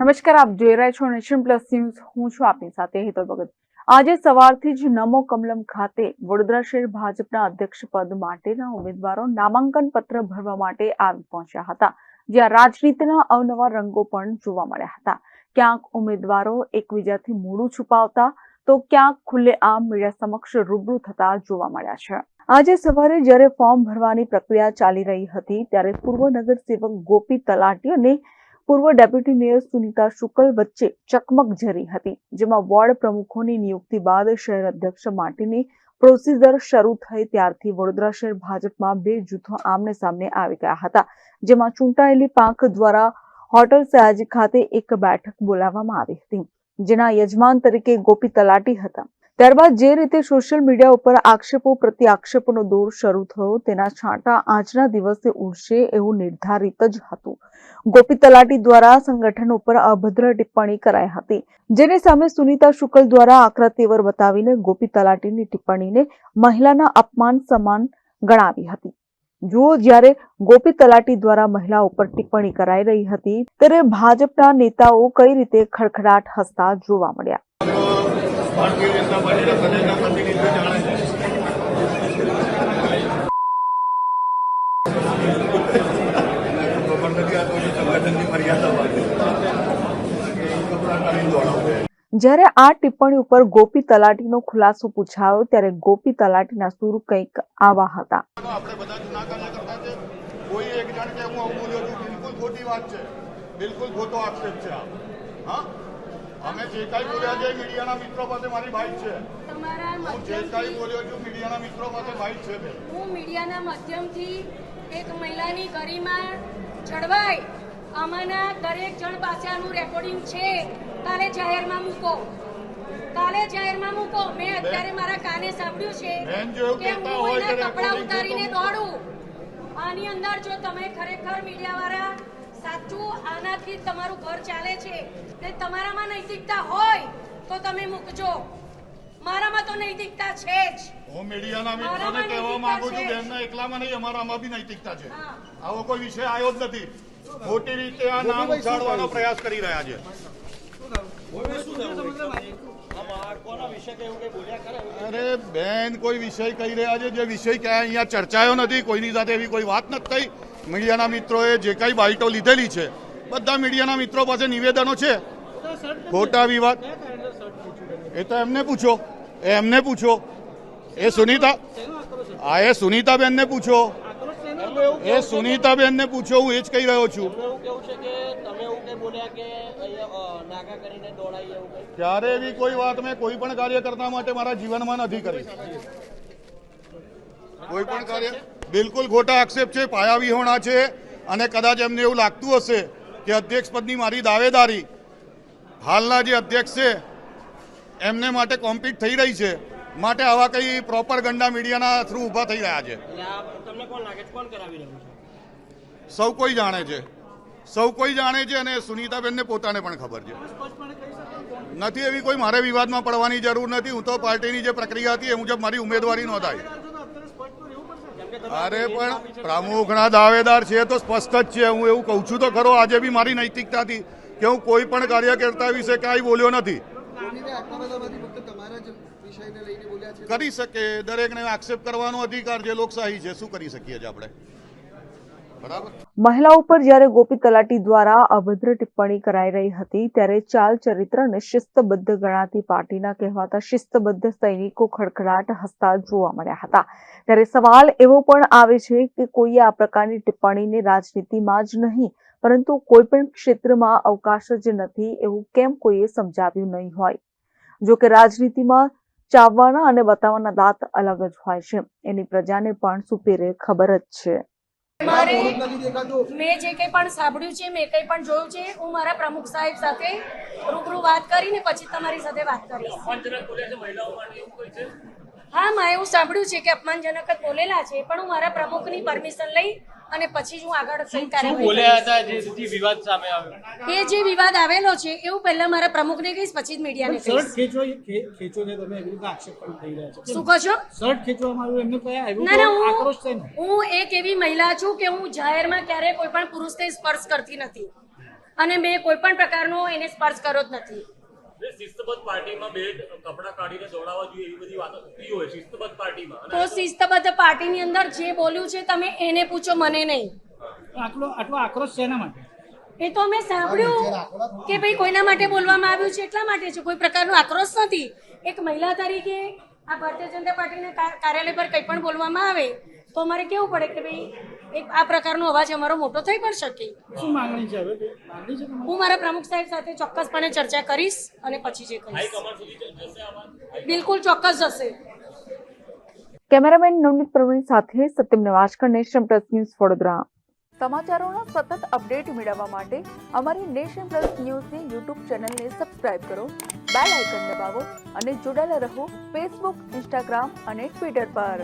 નમસ્કાર, આપ જોઈ રહ્યા છો નેશન પ્લસ ન્યૂઝ. હું છું આપની સાથે હેતલ ભગત. આજે સવારથી જ નમો કમલમ ખાતે વડોદરા શહેર ભાજપના અધ્યક્ષ પદ માટેના ઉમેદવારો નામાંકન પત્ર ભરવા માટે આવી પહોંચ્યા હતા, જ્યાં રાજનીતિના અવનવા રંગો પણ જોવા મળ્યા હતા. ક્યાંક ઉમેદવારો એકબીજાથી મોઢું છુપાવતા તો ક્યાંક ખુલ્લેઆમ મીડિયા સમક્ષ રૂબરૂ થતા જોવા મળ્યા છે. આજે સવારે જ્યારે ફોર્મ ભરવાની પ્રક્રિયા ચાલી રહી હતી ત્યારે પૂર્વ નગરસેવક ગોપી તલાટી અને પૂર્વ ડેપ્યુટી મેયર સુનીતા શુક્લ વચ્ચે ચકમક જરી હતી, જેમાં વોર્ડ પ્રમુખોની નિયુક્તિ બાદ શહેર અધ્યક્ષ માટેની પ્રોસીજર શરૂ થઈ ત્યારથી વડોદરા શહેર ભાજપમાં બે જૂથો આમને સામને આવી ગયા હતા, જેમાં ચૂંટાયેલી પાંખ દ્વારા હોટલ સયાજી ખાતે એક બેઠક બોલાવવામાં આવી હતી, જેના યજમાન તરીકે ગોપી તલાટી હતા. ત્યારબાદ જે રીતે સોશિયલ મીડિયા ઉપર આક્ષેપો પ્રતિ આક્ષેપોનો દોર શરૂ થયો, તેના છાંટા આજના દિવસે ઉડશે એવું નિર્ધારિત જ હતું. ગોપી તલાટી દ્વારા સંગઠન ઉપર અભદ્ર ટિપ્પણી કરાઈ હતી, જેની સામે સુનીતા શુક્લ દ્વારા આકરા તેવર બતાવીને ગોપી તલાટીની ટિપ્પણીને મહિલાના અપમાન સમાન ગણાવી હતી. જુઓ, જ્યારે ગોપી તલાટી દ્વારા મહિલા ઉપર ટિપ્પણી કરાઈ રહી હતી ત્યારે ભાજપના નેતાઓ કઈ રીતે ખડખડાટ હસતા જોવા મળ્યા. ભારતીય જનતા પાર્ટીના પ્રદેશના પ્રતિનિધિઓ જાણે છે. જ્યારે આ ટિપ્પણી ઉપર ગોપી તલાટીનો ખુલાસો પૂછાયો ત્યારે ગોપી તલાટીના સૂર કંઈક આવા હતા. આપણે બધા જૂના કાર્યકર્તા છે, કોઈ એક જણ કે હું આવું બોલ્યો છું, બિલકુલ ખોટી વાત છે, બિલકુલ ખોટો આક્ષેપ છે. હા, અમે જે કાંઈ બોલ્યા છે મીડિયાના મિત્રો પાસે મારી બાઈક છે. હું જે કાંઈ બોલ્યો છું મીડિયાના મિત્રો પાસે બાઈક છે. હું મીડિયાના માધ્યમથી એક મહિલાની ગરિમા જળવાય, આમાંના દરેક જણ પાસે આનું રેકોર્ડિંગ છે. કાલે જાહેરમાં મૂકો, કાલે જાહેરમાં મૂકો. મેં અત્યારે મારા કાને સાંભળ્યું છે કે હું એના કપડા ઉતારીને દોડું. આની અંદર જો તમે ખરેખર મીડિયાવાળા સાચું આનાથી તમારું ઘર ચાલે છે ને તમારામાં નૈતિકતા હોય તો તમે મૂકજો. મારામાં તો નૈતિકતા છે જ. હું મીડિયાના મિત્રોને કહેવા માંગુ છું, બેનના એકલામાં નહીં, અમારામાં બી નૈતિકતા છે. આવો કોઈ વિષય આવ્યો જ નથી. ખોટી રીતે આ નામ ઉછાળવાનો પ્રયાસ કરી રહ્યા છે. અરે બેન, કોઈ વિષય કહી રહ્યા છે જે વિષય ક્યાં અહીંયા ચર્ચાયો નથી, કોઈની સાથે એવી કોઈ વાત નથી થઈ. મીડિયાના મિત્રોએ જે કઈ બાઇટો લીધેલી છે, બધા મીડિયાના મિત્રો પાસે નિવેદનો છે. ખોટા વિવાદ એ તો એમને પૂછો, એ સુનીતાબેનને પૂછો, સુનીતાબેનને પૂછો. હું એ જ કહી રહ્યો છું. ક્યારે એવી કોઈ વાત મેં કોઈ પણ કાર્યકર્તા માટે મારા જીવનમાં નથી કરી. કોઈ પણ કાર્ય બિલકુલ ખોટા આક્ષેપ છે, પાયાવિહોણા છે. અને કદાચ એમને એવું લાગતું હશે કે અધ્યક્ષ પદની મારી દાવેદારી હાલના જે અધ્યક્ષ છે એમને માટે કોમ્પિટ થઈ રહી છે, માટે આવા કઈ પ્રોપર ગંડા મીડિયાના થ્રુ ઊભા થઈ રહ્યા છે. સૌ કોઈ જાણે છે અને સુનીતાબેનને પોતાને પણ ખબર છે. નથી એવી કોઈ મારે વિવાદમાં પડવાની જરૂર નથી. હું તો પાર્ટીની જે પ્રક્રિયા હતી એ મુજબ મારી ઉમેદવારી નોંધાઈ. અરે પણ પ્રમુખના દાવેદાર છે તો સ્પષ્ટ જ છે. હું એવું કહું છું તો ખરો, આજે બી મારી નૈતિકતાથી કે હું કોઈ પણ કાર્યકર્તા વિશે કાંઈ બોલ્યો નથી. કરી શકે, દરેકને આક્ષેપ કરવાનો અધિકાર છે, લોકશાહી છે, શું કરી શકીએ છીએ આપણે. મહિલા ઉપર જ્યારે ગોપી તલાટી દ્વારા અભદ્ર ટિપ્પણી કરાઈ રહી હતી ત્યારે ચાલ ચરિત્ર અને શિસ્તબદ્ધ ગણાતી પાર્ટીના કહેવાતા શિસ્તબદ્ધ સૈનિકો ખડખડાટ હસતા જોવા મળ્યા હતા. ત્યારે સવાલ એવો પણ આવે છે કે કોઈએ આ પ્રકારની ટિપ્પણીને રાજનીતિમાં જ નહીં પરંતુ કોઈ પણ ક્ષેત્રમાં અવકાશ જ નથી એવું કેમ કોઈએ સમજાવ્યું નહીં હોય. જો કે રાજનીતિમાં ચાવવાના અને બતાવવાના દાંત અલગ જ હોય છે, એની પ્રજાને પણ સુપેરે ખબર જ છે. મેં જે કંઈ પણ સાંભળ્યું છે, મેં કંઈ પણ જોયું છે, હું મારા પ્રમુખ સાહેબ સાથે રૂબરૂ વાત કરીને પછી તમારી સાથે વાત કરીશ. હા, મેં એવું સાંભળ્યું છે કે અપમાનજનક જ બોલેલા છે, પણ હું મારા પ્રમુખની પરમિશન લઈ અને પછી જ હું આગળ એ જે વિવાદ આવેલો છે એવું પહેલા મારા પ્રમુખને કહીશ, પછી જ મીડિયાને કહીશ. શું કહો છો? ના, હું એક એવી મહિલા છું કે હું જાહેરમાં ક્યારે કોઈ પણ પુરુષને સ્પર્શ કરતી નથી. અને મેં કોઈ પણ પ્રકારનો એને સ્પર્શ કર્યો જ નથી. શિસ્તબદ્ધ પાર્ટીમાં બેલ્ટ કપડા કાઢીને દોડાવવા જોઈએ એવી બધી વાતો થતી હોય શિસ્તબદ્ધ પાર્ટીમાં. તો શિસ્તબદ્ધ પાર્ટીની અંદર જે બોલ્યું છે તમે એને પૂછો, મને નહીં. આટલો આક્રોશ શેના માટે? એ તો મેં સાંભળ્યું કે ભાઈ કોઈના માટે બોલવામાં આવ્યું છે એટલા માટે છે, કોઈ પ્રકારનો આક્રોશ નથી. એક મહિલા તરીકે આ ભારતીય જનતા પાર્ટીના કાર્યાલય પર કંઈ પણ બોલવામાં આવે તો અમારે કેવું પડે કે ભાઈ એક આ પ્રકારનો અવાજ અમારો મોટો થઈ પણ શકે. શું માંગણી છે હવે? માંગણી છે તમારી? હું મારા પ્રમુખ સાહેબ સાથે ચોક્કસપણે ચર્ચા કરીશ અને પછી જે કહીશ. હાઈકમાન્ડ સુધી જશે આ વાત? બિલકુલ ચોક્કસ જશે. કેમેરામેન નવનીત પ્રવીણ સાથે Satyam Navajkar, Nation Plus News, Vadodara. સમાચારોના સતત અપડેટ મેળવવા માટે અમારી નેશન પ્લસ ન્યૂઝની યુટ્યુબ ચેનલને સબસ્ક્રાઇબ કરો, બેલ આઇકન દબાવો અને જોડાયેલા રહો ફેસબુક, ઇન્સ્ટાગ્રામ અને ટ્વિટર પર.